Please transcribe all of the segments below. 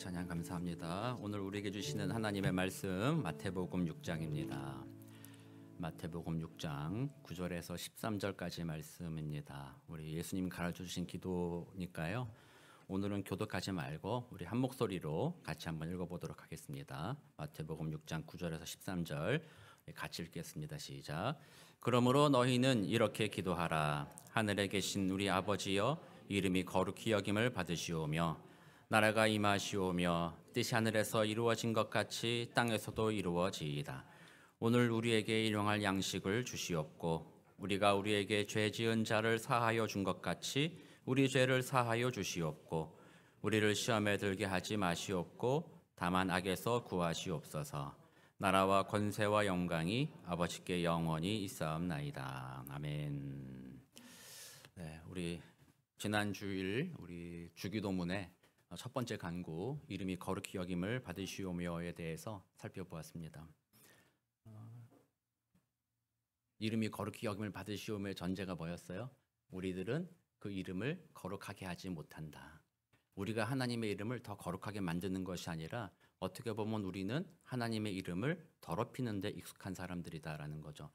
찬양 감사합니다. 오늘 우리에게 주시는 하나님의 말씀 마태복음 6장입니다. 마태복음 6장 9절에서 13절까지 말씀입니다. 우리 예수님 가르쳐 주신 기도니까요. 오늘은 교독하지 말고 우리 한 목소리로 같이 한번 읽어보도록 하겠습니다. 마태복음 6장 9절에서 13절 같이 읽겠습니다. 시작. 그러므로 너희는 이렇게 기도하라. 하늘에 계신 우리 아버지여, 이름이 거룩히 여김을 받으시오며 나라가 임하시오며 뜻이 하늘에서 이루어진 것 같이 땅에서도 이루어지이다. 오늘 우리에게 일용할 양식을 주시옵고 우리가 우리에게 죄 지은 자를 사하여 준 것 같이 우리 죄를 사하여 주시옵고 우리를 시험에 들게 하지 마시옵고 다만 악에서 구하시옵소서. 나라와 권세와 영광이 아버지께 영원히 있사옵나이다. 아멘. 네, 우리 지난 주일 우리 주기도문에 첫 번째 간구 이름이 거룩히 여김을 받으시오며에 대해서 살펴보았습니다. 이름이 거룩히 여김을 받으시오며의 전제가 뭐였어요? 우리들은 그 이름을 거룩하게 하지 못한다. 우리가 하나님의 이름을 더 거룩하게 만드는 것이 아니라 어떻게 보면 우리는 하나님의 이름을 더럽히는 데 익숙한 사람들이다라는 거죠.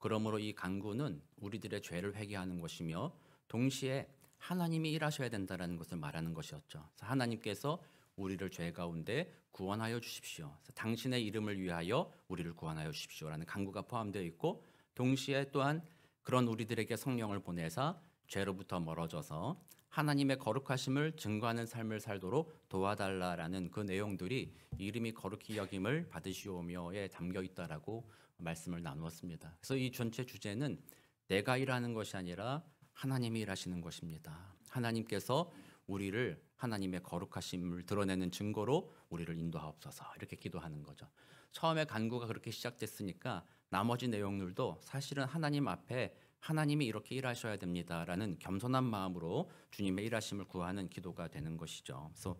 그러므로 이 간구는 우리들의 죄를 회개하는 것이며 동시에 하나님이 일하셔야 된다는 것을 말하는 것이었죠. 하나님께서 우리를 죄 가운데 구원하여 주십시오. 당신의 이름을 위하여 우리를 구원하여 주십시오라는 간구가 포함되어 있고 동시에 또한 그런 우리들에게 성령을 보내사 죄로부터 멀어져서 하나님의 거룩하심을 증거하는 삶을 살도록 도와달라라는 그 내용들이 이름이 거룩히 여김을 받으시오며에 담겨 있다라고 말씀을 나누었습니다. 그래서 이 전체 주제는 내가 일하는 것이 아니라 하나님이 일하시는 것입니다. 하나님께서 우리를 하나님의 거룩하심을 드러내는 증거로 우리를 인도하옵소서 이렇게 기도하는 거죠. 처음에 간구가 그렇게 시작됐으니까 나머지 내용들도 사실은 하나님 앞에 하나님이 이렇게 일하셔야 됩니다라는 겸손한 마음으로 주님의 일하심을 구하는 기도가 되는 것이죠. 그래서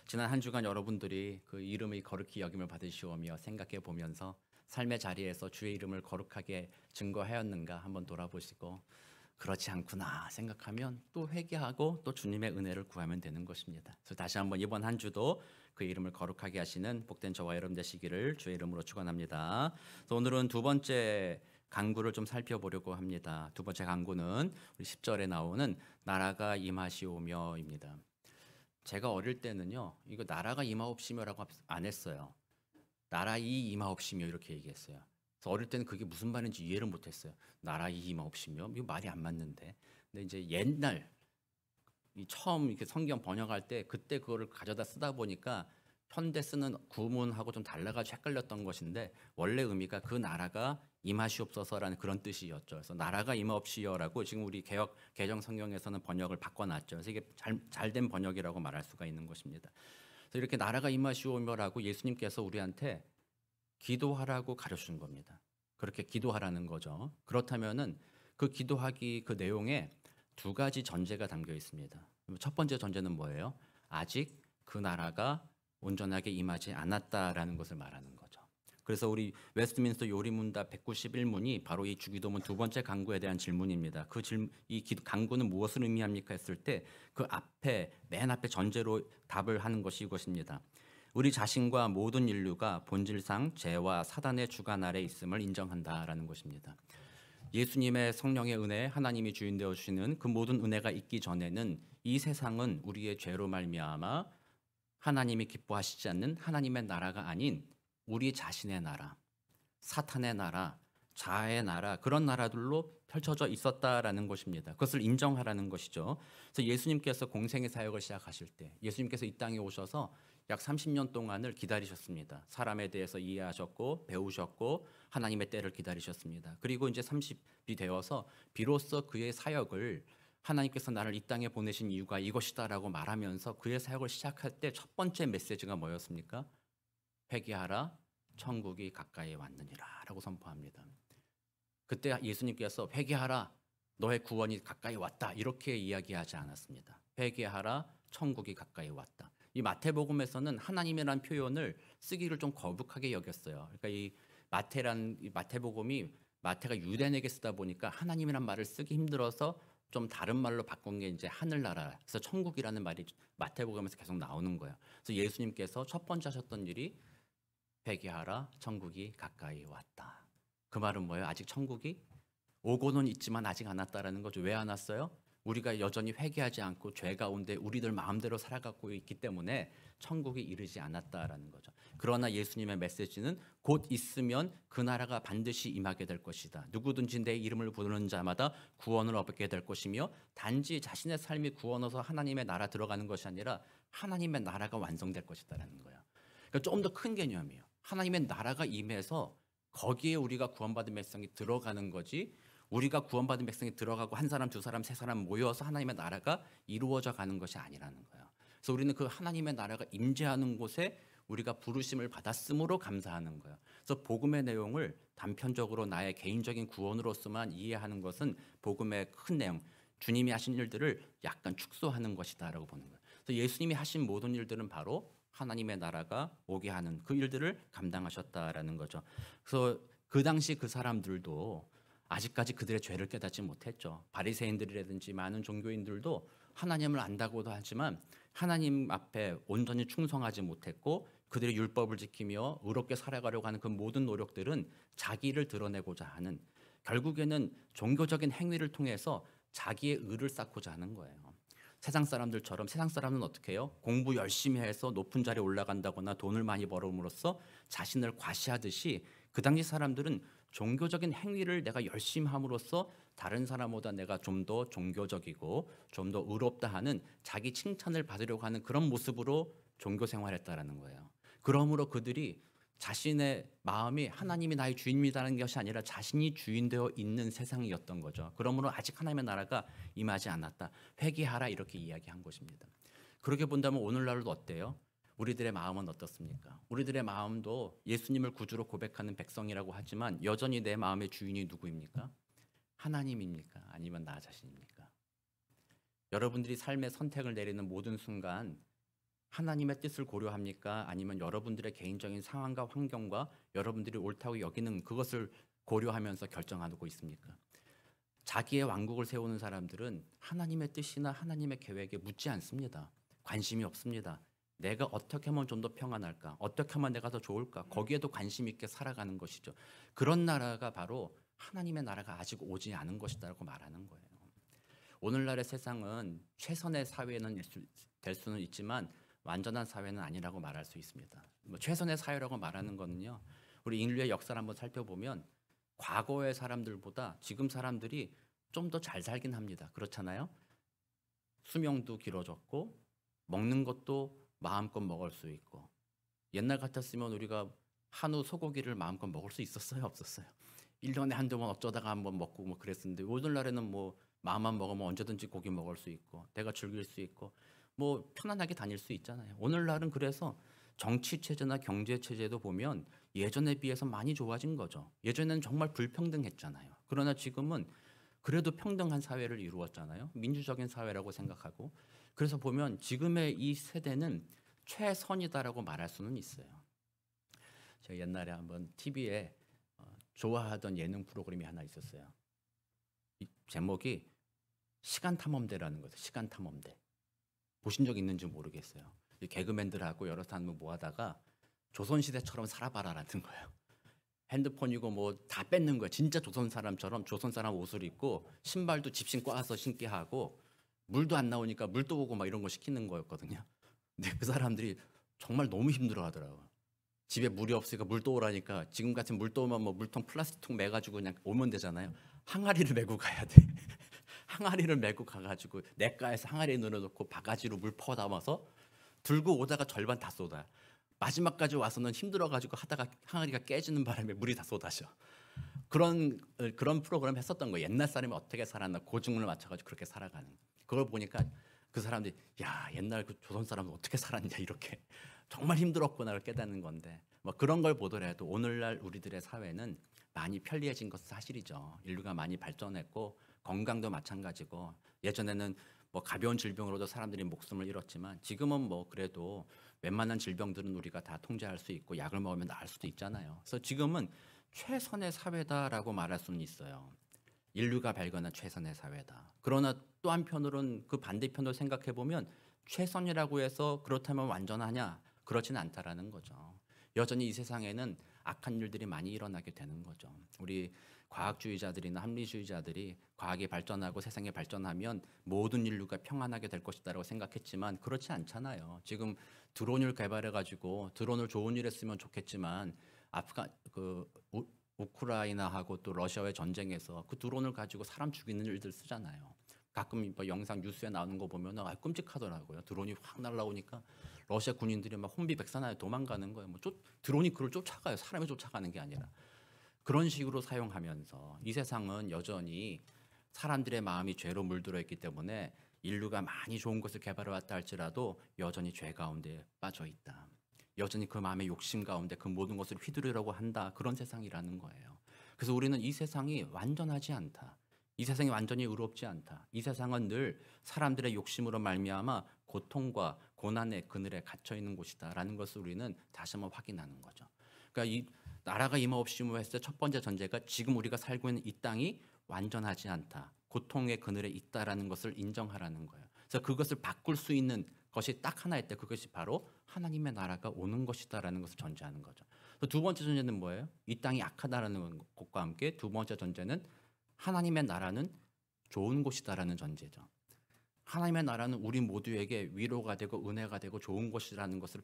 지난 한 주간 여러분들이 그 이름의 거룩히 여김을 받으시오며 생각해 보면서 삶의 자리에서 주의 이름을 거룩하게 증거하였는가 한번 돌아보시고 그렇지 않구나 생각하면 또 회개하고 또 주님의 은혜를 구하면 되는 것입니다. 그래서 다시 한번 이번 한 주도 그 이름을 거룩하게 하시는 복된 저와 여러분 되시기를 주의 이름으로 축원합니다. 그래서 오늘은 두 번째 간구를 좀 살펴보려고 합니다. 두 번째 간구는 우리 10절에 나오는 나라가 임하시오며입니다. 제가 어릴 때는요, 이거 나라가 임하옵시며라고 안 했어요. 나라이 임하옵시며 이렇게 얘기했어요. 그래서 어릴 때는 그게 무슨 말인지 이해를 못했어요. 나라이 임하옵시며 이거 말이 안 맞는데. 근데 이제 옛날 처음 이렇게 성경 번역할 때 그때 그거를 가져다 쓰다 보니까 현대 쓰는 구문하고 좀 달라가지고 헷갈렸던 것인데 원래 의미가 그 나라가 임하시옵소서라는 그런 뜻이었죠. 그래서 나라가 임하옵시여라고 지금 우리 개역 개정 성경에서는 번역을 바꿔놨죠. 그래서 이게 잘된 번역이라고 말할 수가 있는 것입니다. 그래서 이렇게 나라가 임하시오며라고 예수님께서 우리한테 기도하라고 가르치는 겁니다. 그렇게 기도하라는 거죠. 그렇다면은 그 기도하기 그 내용에 두 가지 전제가 담겨 있습니다. 첫 번째 전제는 뭐예요? 아직 그 나라가 온전하게 임하지 않았다라는 것을 말하는 거죠. 그래서 우리 웨스트민스터 요리문답 191문이 바로 이 주기도문 두 번째 간구에 대한 질문입니다. 이 간구는 무엇을 의미합니까 했을 때 그 앞에 맨 앞에 전제로 답을 하는 것이 이것입니다. 우리 자신과 모든 인류가 본질상 죄와 사단의 주관 아래 있음을 인정한다라는 것입니다. 예수님의 성령의 은혜, 하나님이 주인 되어 주시는 그 모든 은혜가 있기 전에는 이 세상은 우리의 죄로 말미암아 하나님이 기뻐하시지 않는 하나님의 나라가 아닌 우리 자신의 나라, 사탄의 나라, 자아의 나라, 그런 나라들로 펼쳐져 있었다라는 것입니다. 그것을 인정하라는 것이죠. 그래서 예수님께서 공생의 사역을 시작하실 때 예수님께서 이 땅에 오셔서 약 30년 동안을 기다리셨습니다. 사람에 대해서 이해하셨고 배우셨고 하나님의 때를 기다리셨습니다. 그리고 이제 30이 되어서 비로소 그의 사역을 하나님께서 나를 이 땅에 보내신 이유가 이것이다라고 말하면서 그의 사역을 시작할 때 첫 번째 메시지가 뭐였습니까? 회개하라, 천국이 가까이 왔느니라 라고 선포합니다. 그때 예수님께서 회개하라, 너의 구원이 가까이 왔다 이렇게 이야기하지 않았습니다. 회개하라, 천국이 가까이 왔다. 이 마태복음에서는 하나님이라는 표현을 쓰기를 좀 거북하게 여겼어요. 그러니까 이 마태복음이 마태가 유대인에게 쓰다 보니까 하나님이란 말을 쓰기 힘들어서 좀 다른 말로 바꾼 게 이제 하늘나라. 그래서 천국이라는 말이 마태복음에서 계속 나오는 거예요. 그래서 예수님께서 첫 번째 하셨던 일이 회개하라, 천국이 가까이 왔다. 그 말은 뭐예요? 아직 천국이 오고는 있지만 아직 안 왔다라는 거죠. 왜 안 왔어요? 우리가 여전히 회개하지 않고 죄 가운데 우리들 마음대로 살아가고 있기 때문에 천국이 이르지 않았다라는 거죠. 그러나 예수님의 메시지는 곧 있으면 그 나라가 반드시 임하게 될 것이다. 누구든지 내 이름을 부르는 자마다 구원을 얻게 될 것이며 단지 자신의 삶이 구원해서 하나님의 나라 들어가는 것이 아니라 하나님의 나라가 완성될 것이다라는 거예요. 그러니까 조금 더 큰 개념이에요. 하나님의 나라가 임해서 거기에 우리가 구원받은 백성이 들어가는 거지, 우리가 구원받은 백성이 들어가고 한 사람, 두 사람, 세 사람 모여서 하나님의 나라가 이루어져 가는 것이 아니라는 거예요. 그래서 우리는 그 하나님의 나라가 임재하는 곳에 우리가 부르심을 받았으므로 감사하는 거예요. 그래서 복음의 내용을 단편적으로 나의 개인적인 구원으로서만 이해하는 것은 복음의 큰 내용, 주님이 하신 일들을 약간 축소하는 것이다라고 보는 거예요. 그래서 예수님이 하신 모든 일들은 바로 하나님의 나라가 오게 하는 그 일들을 감당하셨다라는 거죠. 그래서 그 당시 그 사람들도 아직까지 그들의 죄를 깨닫지 못했죠. 바리새인들이라든지 많은 종교인들도 하나님을 안다고도 하지만 하나님 앞에 온전히 충성하지 못했고, 그들의 율법을 지키며 의롭게 살아가려고 하는 그 모든 노력들은 자기를 드러내고자 하는, 결국에는 종교적인 행위를 통해서 자기의 의를 쌓고자 하는 거예요. 세상 사람들처럼, 세상 사람은 어떻게 해요? 공부 열심히 해서 높은 자리에 올라간다거나 돈을 많이 벌음으로써 자신을 과시하듯이 그 당시 사람들은 종교적인 행위를 내가 열심히 함으로써 다른 사람보다 내가 좀 더 종교적이고 좀 더 의롭다 하는 자기 칭찬을 받으려고 하는 그런 모습으로 종교 생활했다라는 거예요. 그러므로 그들이 자신의 마음이 하나님이 나의 주인이라는 것이 아니라 자신이 주인되어 있는 세상이었던 거죠. 그러므로 아직 하나님의 나라가 임하지 않았다. 회개하라, 이렇게 이야기한 것입니다. 그렇게 본다면 오늘날도 어때요? 우리들의 마음은 어떻습니까? 우리들의 마음도 예수님을 구주로 고백하는 백성이라고 하지만 여전히 내 마음의 주인이 누구입니까? 하나님입니까? 아니면 나 자신입니까? 여러분들이 삶의 선택을 내리는 모든 순간 하나님의 뜻을 고려합니까? 아니면 여러분들의 개인적인 상황과 환경과 여러분들이 옳다고 여기는 그것을 고려하면서 결정하고 있습니까? 자기의 왕국을 세우는 사람들은 하나님의 뜻이나 하나님의 계획에 묻지 않습니다. 관심이 없습니다. 내가 어떻게 하면 좀 더 평안할까? 어떻게 하면 내가 더 좋을까? 거기에도 관심 있게 살아가는 것이죠. 그런 나라가 바로 하나님의 나라가 아직 오지 않은 것이다라고 말하는 거예요. 오늘날의 세상은 최선의 사회는 될 수는 있지만 완전한 사회는 아니라고 말할 수 있습니다. 최선의 사회라고 말하는 거는요, 우리 인류의 역사를 한번 살펴보면 과거의 사람들보다 지금 사람들이 좀 더 잘 살긴 합니다. 그렇잖아요? 수명도 길어졌고 먹는 것도 마음껏 먹을 수 있고, 옛날 같았으면 우리가 한우 소고기를 마음껏 먹을 수 있었어요? 없었어요? 1년에 한두 번 어쩌다가 한번 먹고 뭐 그랬었는데, 오늘날에는 뭐 마음만 먹으면 언제든지 고기 먹을 수 있고 내가 즐길 수 있고 뭐 편안하게 다닐 수 있잖아요. 오늘날은 그래서 정치 체제나 경제 체제도 보면 예전에 비해서 많이 좋아진 거죠. 예전에는 정말 불평등했잖아요. 그러나 지금은 그래도 평등한 사회를 이루었잖아요. 민주적인 사회라고 생각하고. 그래서 보면 지금의 이 세대는 최선이다라고 말할 수는 있어요. 제가 옛날에 한번 TV에 좋아하던 예능 프로그램이 하나 있었어요. 이 제목이 시간탐험대라는 거죠. 시간탐험대. 보신 적 있는지 모르겠어요. 이 개그맨들하고 여러 사람 모아다가 조선시대처럼 살아봐라라는 거예요. 핸드폰이고 뭐 다 뺏는 거예요. 진짜 조선 사람처럼 조선 사람 옷을 입고 신발도 집신 꽈서 신게 하고 물도 안 나오니까 물도 오고 막 이런 거 시키는 거였거든요. 근데 그 사람들이 정말 너무 힘들어 하더라고요. 집에 물이 없으니까 물도 오라니까 지금 같은 물도 오면 뭐 물통 플라스틱통 매가지고 그냥 오면 되잖아요. 항아리를 메고 가야 돼. 항아리를 메고 가가지고 냇가에서 항아리에 넣어놓고 바가지로 물 퍼 담아서 들고 오다가 절반 다 쏟아. 마지막까지 와서는 힘들어가지고 하다가 항아리가 깨지는 바람에 물이 다 쏟아져. 그런 프로그램 했었던 거예요. 옛날 사람이 어떻게 살았나 고증을 맞춰가지고 그렇게 살아가는. 그걸 보니까 그 사람들이 야, 옛날 그 조선 사람은 어떻게 살았냐, 이렇게 정말 힘들었구나를 깨닫는 건데, 뭐 그런 걸 보더라도 오늘날 우리들의 사회는 많이 편리해진 것은 사실이죠. 인류가 많이 발전했고 건강도 마찬가지고, 예전에는 뭐 가벼운 질병으로도 사람들이 목숨을 잃었지만 지금은 뭐 그래도 웬만한 질병들은 우리가 다 통제할 수 있고 약을 먹으면 나을 수도 있잖아요. 그래서 지금은 최선의 사회다라고 말할 수는 있어요. 인류가 발견한 최선의 사회다. 그러나 또 한편으로는 그 반대편으로 생각해 보면 최선이라고 해서 그렇다면 완전하냐? 그렇지는 않다라는 거죠. 여전히 이 세상에는 악한 일들이 많이 일어나게 되는 거죠. 우리 과학주의자들이나 합리주의자들이 과학이 발전하고 세상이 발전하면 모든 인류가 평안하게 될 것이다라고 생각했지만 그렇지 않잖아요. 지금 드론을 개발해 가지고 드론을 좋은 일에 쓰면 좋겠지만 우크라이나하고 또 러시아의 전쟁에서 그 드론을 가지고 사람 죽이는 일들 쓰잖아요. 가끔 뭐 영상 뉴스에 나오는 거 보면 끔찍하더라고요. 드론이 확 날라오니까 러시아 군인들이 막 혼비백산하여 도망가는 거예요. 드론이 그걸 쫓아가요. 사람이 쫓아가는 게 아니라. 그런 식으로 사용하면서 이 세상은 여전히 사람들의 마음이 죄로 물들어 있기 때문에 인류가 많이 좋은 것을 개발해 왔다 할지라도 여전히 죄 가운데 빠져 있다. 여전히 그 마음의 욕심 가운데 그 모든 것을 휘두르려고 한다. 그런 세상이라는 거예요. 그래서 우리는 이 세상이 완전하지 않다. 이 세상이 완전히 의롭지 않다. 이 세상은 늘 사람들의 욕심으로 말미암아 고통과 고난의 그늘에 갇혀 있는 곳이다라는 것을 우리는 다시 한번 확인하는 거죠. 그러니까 이 나라가 임하옵시고 했을 때 첫 번째 전제가 지금 우리가 살고 있는 이 땅이 완전하지 않다. 고통의 그늘에 있다라는 것을 인정하라는 거예요. 그래서 그것을 바꿀 수 있는 것이 딱 하나 있다. 그것이 바로 하나님의 나라가 오는 것이다라는 것을 전제하는 거죠. 두 번째 전제는 뭐예요? 이 땅이 악하다라는 것과 함께 두 번째 전제는 하나님의 나라는 좋은 곳이다라는 전제죠. 하나님의 나라는 우리 모두에게 위로가 되고 은혜가 되고 좋은 곳이라는 것을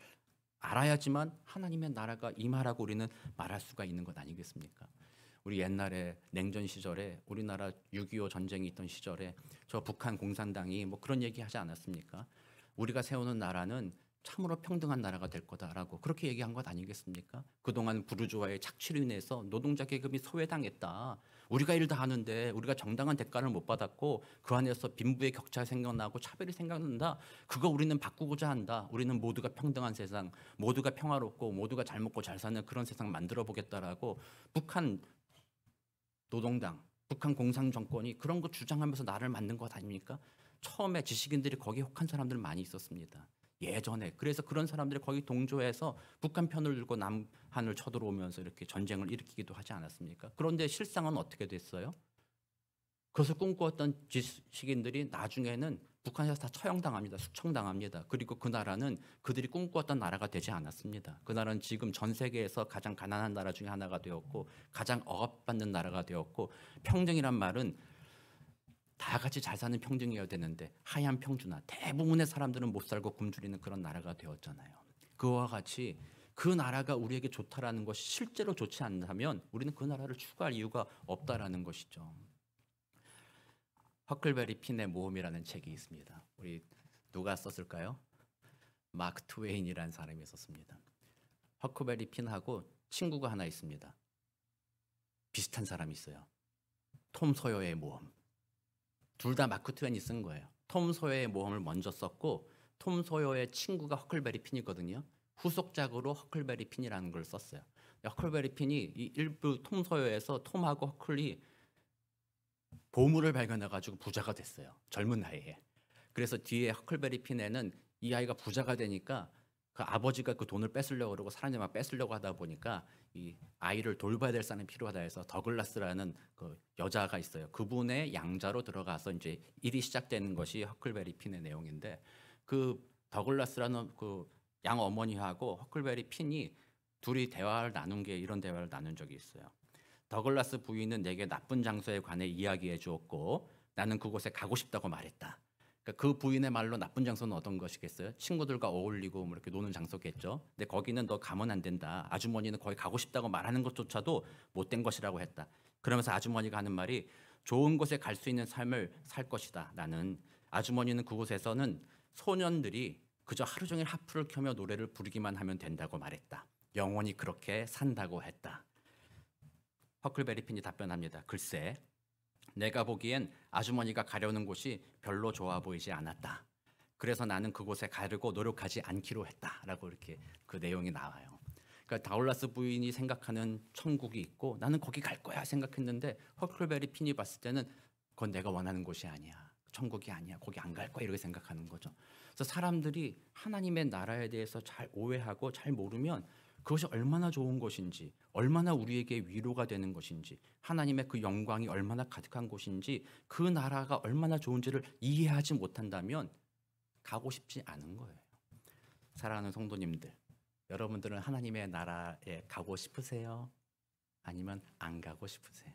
알아야지만 하나님의 나라가 임하라고 우리는 말할 수가 있는 것 아니겠습니까? 우리 옛날에 냉전 시절에 우리나라 6.25 전쟁이 있던 시절에 저 북한 공산당이 뭐 그런 얘기 하지 않았습니까? 우리가 세우는 나라는 참으로 평등한 나라가 될 거다라고 그렇게 얘기한 것 아니겠습니까? 그동안 부르주아의 착취로 인해서 노동자 계급이 소외당했다. 우리가 일 다 하는데 우리가 정당한 대가를 못 받았고 그 안에서 빈부의 격차가 생겨나고 차별이 생겨난다. 그거 우리는 바꾸고자 한다. 우리는 모두가 평등한 세상, 모두가 평화롭고 모두가 잘 먹고 잘 사는 그런 세상 만들어 보겠다라고 북한 노동당, 북한 공산 정권이 그런 거 주장하면서 나를 만든 것 아닙니까? 처음에 지식인들이 거기에 혹한 사람들 많이 있었습니다. 예전에. 그래서 그런 사람들이 거기 동조해서 북한 편을 들고 남한을 쳐들어오면서 이렇게 전쟁을 일으키기도 하지 않았습니까? 그런데 실상은 어떻게 됐어요? 그것을 꿈꾸었던 지식인들이 나중에는 북한에서 다 처형당합니다. 숙청당합니다. 그리고 그 나라는 그들이 꿈꾸었던 나라가 되지 않았습니다. 그 나라는 지금 전 세계에서 가장 가난한 나라 중에 하나가 되었고 가장 억압받는 나라가 되었고 평등이란 말은 다 같이 잘 사는 평등이어야 되는데 하얀 평준화 대부분의 사람들은 못 살고 굶주리는 그런 나라가 되었잖아요. 그와 같이 그 나라가 우리에게 좋다라는 것이 실제로 좋지 않다면 우리는 그 나라를 추구할 이유가 없다라는 것이죠. 허클베리 핀의 모험이라는 책이 있습니다. 우리 누가 썼을까요? 마크 트웨인이라는 사람이 썼습니다. 허클베리 핀하고 친구가 하나 있습니다. 비슷한 사람이 있어요. 톰 소여의 모험. 둘 다 마크 트웨인이 쓴 거예요. 톰 소여의 모험을 먼저 썼고 톰 소여의 친구가 허클베리 핀이거든요. 후속작으로 허클베리 핀이라는 걸 썼어요. 허클베리 핀이 이 일부 톰 소여에서 톰하고 허클이 보물을 발견해가지고 부자가 됐어요. 젊은 나이에. 그래서 뒤에 허클베리 핀에는 이 아이가 부자가 되니까 그 아버지가 그 돈을 뺏으려고 그러고 사람들이 막 뺏으려고 하다 보니까 이 아이를 돌봐야 될 사람이 필요하다 해서 더글라스라는 그 여자가 있어요. 그분의 양자로 들어가서 이제 일이 시작되는 것이 허클베리 핀의 내용인데 그 더글라스라는 그 양 어머니하고 허클베리 핀이 둘이 대화를 나눈 게 이런 대화를 나눈 적이 있어요. 더글라스 부인은 내게 나쁜 장소에 관해 이야기해 주었고 나는 그곳에 가고 싶다고 말했다. 그러니까 그 부인의 말로 나쁜 장소는 어떤 것이겠어요? 친구들과 어울리고 뭐 이렇게 노는 장소겠죠. 근데 거기는 너 가면 안 된다. 아주머니는 거기 가고 싶다고 말하는 것조차도 못된 것이라고 했다. 그러면서 아주머니가 하는 말이 좋은 곳에 갈 수 있는 삶을 살 것이다. 나는 아주머니는 그곳에서는 소년들이 그저 하루 종일 하프를 켜며 노래를 부르기만 하면 된다고 말했다. 영원히 그렇게 산다고 했다. 허클베리 핀이 답변합니다. 글쎄, 내가 보기엔 아주머니가 가려는 곳이 별로 좋아 보이지 않았다. 그래서 나는 그곳에 가려고 노력하지 않기로 했다라고 이렇게 그 내용이 나와요. 그러니까 다울라스 부인이 생각하는 천국이 있고 나는 거기 갈 거야 생각했는데 허클베리 핀이 봤을 때는 그건 내가 원하는 곳이 아니야. 천국이 아니야. 거기 안 갈 거야 이렇게 생각하는 거죠. 그래서 사람들이 하나님의 나라에 대해서 잘 오해하고 잘 모르면 그것이 얼마나 좋은 것인지, 얼마나 우리에게 위로가 되는 것인지, 하나님의 그 영광이 얼마나 가득한 곳인지, 그 나라가 얼마나 좋은지를 이해하지 못한다면 가고 싶지 않은 거예요. 사랑하는 성도님들, 여러분들은 하나님의 나라에 가고 싶으세요? 아니면 안 가고 싶으세요?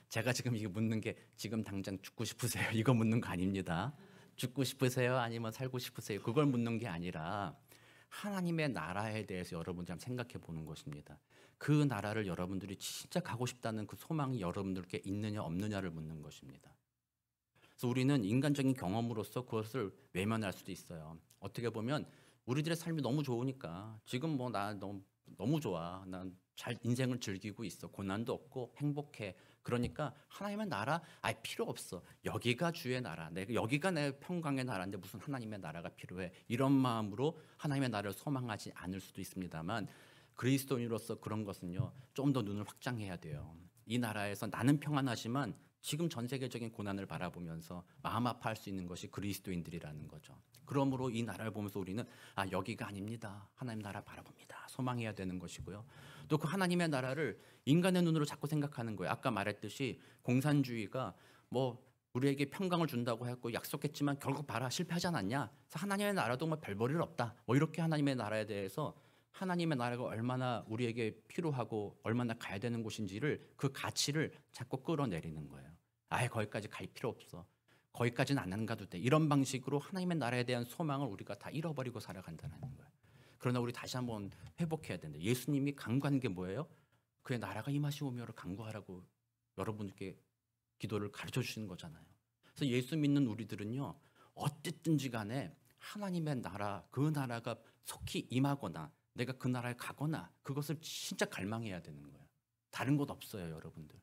제가 지금 이거 묻는 게 지금 당장 죽고 싶으세요? 이거 묻는 거 아닙니다. 죽고 싶으세요? 아니면 살고 싶으세요? 그걸 묻는 게 아니라 하나님의 나라에 대해서 여러분들이 한번 생각해 보는 것입니다. 그 나라를 여러분들이 진짜 가고 싶다는 그 소망이 여러분들께 있느냐 없느냐를 묻는 것입니다. 그래서 우리는 인간적인 경험으로서 그것을 외면할 수도 있어요. 어떻게 보면 우리들의 삶이 너무 좋으니까 지금 뭐 나 너무 좋아. 난 잘 인생을 즐기고 있어. 고난도 없고 행복해. 그러니까 하나님의 나라 필요 없어. 여기가 주의 나라. 여기가 내 평강의 나라인데 무슨 하나님의 나라가 필요해. 이런 마음으로 하나님의 나라를 소망하지 않을 수도 있습니다만 그리스도인으로서 그런 것은요. 좀 더 눈을 확장해야 돼요. 이 나라에서 나는 평안하지만 지금 전 세계적인 고난을 바라보면서 마음 아파할 수 있는 것이 그리스도인들이라는 거죠. 그러므로 이 나라를 보면서 우리는 여기가 아닙니다. 하나님 나라 바라봅니다. 소망해야 되는 것이고요. 또 그 하나님의 나라를 인간의 눈으로 자꾸 생각하는 거예요. 아까 말했듯이 공산주의가 뭐 우리에게 평강을 준다고 했고 약속했지만 결국 봐라 실패하지 않았냐. 그래서 하나님의 나라도 뭐 별 볼일 없다. 뭐 이렇게 하나님의 나라에 대해서 하나님의 나라가 얼마나 우리에게 필요하고 얼마나 가야 되는 곳인지를 그 가치를 자꾸 끌어내리는 거예요. 거기까지 갈 필요 없어. 거기까지는 안 가도 돼. 이런 방식으로 하나님의 나라에 대한 소망을 우리가 다 잃어버리고 살아간다는 거예요. 그러나 우리 다시 한번 회복해야 된다. 예수님이 간구한 게 뭐예요? 그의 나라가 임하시오며를 간구하라고 여러분께 기도를 가르쳐 주시는 거잖아요. 그래서 예수 믿는 우리들은요. 어쨌든지 간에 하나님의 나라, 그 나라가 속히 임하거나 내가 그 나라에 가거나 그것을 진짜 갈망해야 되는 거예요. 다른 것 없어요, 여러분들.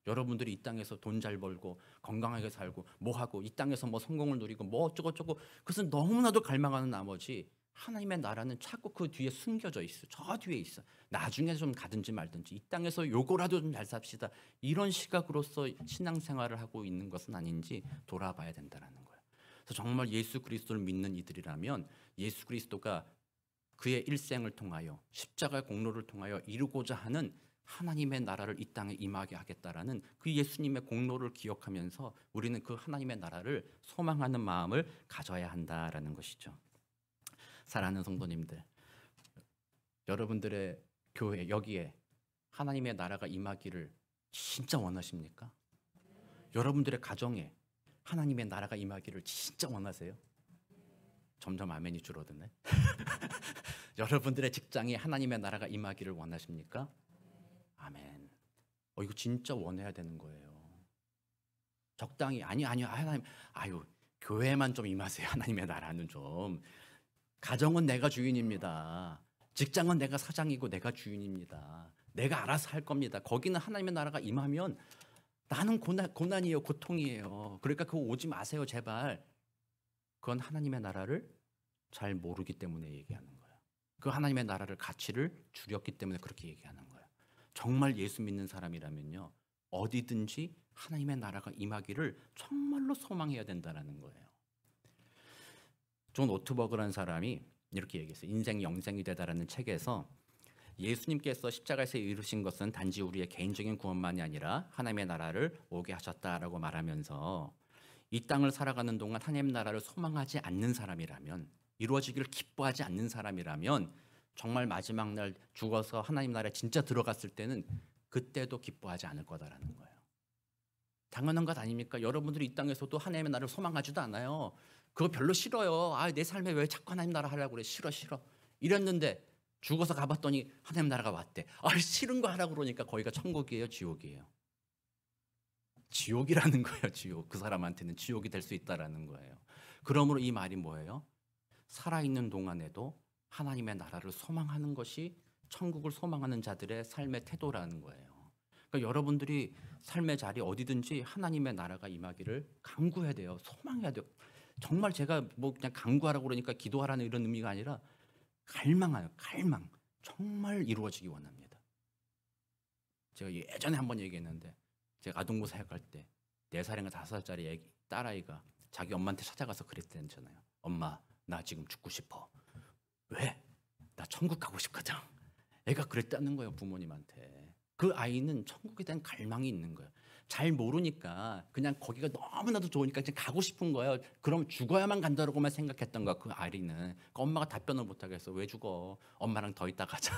여러분들이 이 땅에서 돈 잘 벌고 건강하게 살고 뭐 하고 이 땅에서 뭐 성공을 누리고 뭐 어쩌고저쩌고 그것은 너무나도 갈망하는 나머지 하나님의 나라는 자꾸 그 뒤에 숨겨져 있어. 저 뒤에 있어. 나중에 좀 가든지 말든지 이 땅에서 요거라도 좀 잘 삽시다. 이런 시각으로서 신앙생활을 하고 있는 것은 아닌지 돌아봐야 된다는 거예요. 그래서 정말 예수 그리스도를 믿는 이들이라면 예수 그리스도가 그의 일생을 통하여 십자가의 공로를 통하여 이루고자 하는 하나님의 나라를 이 땅에 임하게 하겠다라는 그 예수님의 공로를 기억하면서 우리는 그 하나님의 나라를 소망하는 마음을 가져야 한다라는 것이죠. 사랑하는 성도님들, 여러분들의 교회 여기에 하나님의 나라가 임하기를 진짜 원하십니까? 여러분들의 가정에 하나님의 나라가 임하기를 진짜 원하세요? 점점 아멘이 줄어드네. 여러분들의 직장에 하나님의 나라가 임하기를 원하십니까? 아멘. 이거 진짜 원해야 되는 거예요. 적당히 아니요 하나님 교회만 좀 임하세요. 하나님의 나라는 좀. 가정은 내가 주인입니다. 직장은 내가 사장이고 내가 주인입니다. 내가 알아서 할 겁니다. 거기는 하나님의 나라가 임하면 나는 고난이에요. 고통이에요. 그러니까 그거 오지 마세요. 제발. 그건 하나님의 나라를 잘 모르기 때문에 얘기하는 거예요. 그 하나님의 나라를 가치를 줄였기 때문에 그렇게 얘기하는 거예요. 정말 예수 믿는 사람이라면요. 어디든지 하나님의 나라가 임하기를 정말로 소망해야 된다는 거예요. 존 오트버그라는 사람이 이렇게 얘기했어요. 인생 영생이 되다라는 책에서 예수님께서 십자가에서 이루신 것은 단지 우리의 개인적인 구원만이 아니라 하나님의 나라를 오게 하셨다라고 말하면서 이 땅을 살아가는 동안 하나님의 나라를 소망하지 않는 사람이라면 이루어지기를 기뻐하지 않는 사람이라면 정말 마지막 날 죽어서 하나님 나라에 진짜 들어갔을 때는 그때도 기뻐하지 않을 거다라는 거예요. 당연한 것 아닙니까? 여러분들이 이 땅에서도 하나님의 나라를 소망하지도 않아요. 그거 별로 싫어요. 내 삶에 왜 자꾸 하나님 나라 하려고 그래. 싫어. 이랬는데 죽어서 가봤더니 하나님 나라가 왔대. 싫은 거 하라고 그러니까 거기가 천국이에요, 지옥이에요? 지옥이라는 거예요. 지옥. 그 사람한테는 지옥이 될 수 있다라는 거예요. 그러므로 이 말이 뭐예요? 살아있는 동안에도 하나님의 나라를 소망하는 것이 천국을 소망하는 자들의 삶의 태도라는 거예요. 그러니까 여러분들이 삶의 자리 어디든지 하나님의 나라가 임하기를 간구해야 돼요. 소망해야 돼요. 정말 제가 뭐 그냥 간구하라고 그러니까 기도하라는 이런 의미가 아니라 갈망. 정말 이루어지기 원합니다. 제가 예전에 한번 얘기했는데 제가 아동부 사역할 때 4살인가 5살짜리 딸아이가 자기 엄마한테 찾아가서 그랬다잖아요. 엄마, 나 지금 죽고 싶어. 왜? 나 천국 가고 싶거든. 애가 그랬다는 거예요, 부모님한테. 그 아이는 천국에 대한 갈망이 있는 거예요. 잘 모르니까 그냥 거기가 너무나도 좋으니까 그냥 가고 싶은 거예요. 그럼 죽어야만 간다고만 생각했던 거야, 그 아이는. 그러니까 엄마가 답변을 못 하겠어. 왜 죽어? 엄마랑 더 있다 가자.